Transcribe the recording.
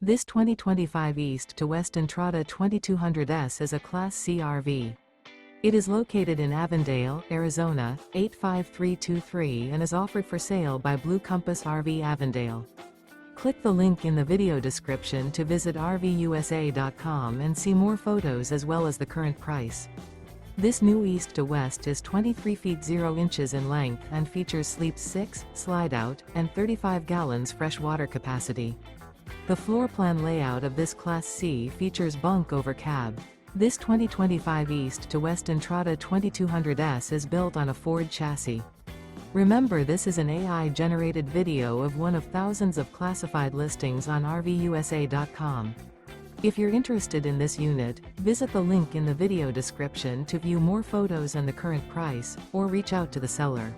This 2025 East to West Entrada 2200S is a Class C RV. It is located in Avondale, Arizona, 85323 and is offered for sale by Blue Compass RV Avondale. Click the link in the video description to visit RVUSA.com and see more photos as well as the current price. This new East to West is 23 feet 0 inches in length and features sleeps 6, slide-out, and 35 gallons fresh water capacity. The floor plan layout of this Class C features bunk over cab. This 2025 East to West Entrada 2200S is built on a Ford chassis. Remember, this is an AI-generated video of one of thousands of classified listings on RVUSA.com. If you're interested in this unit, visit the link in the video description to view more photos and the current price, or reach out to the seller.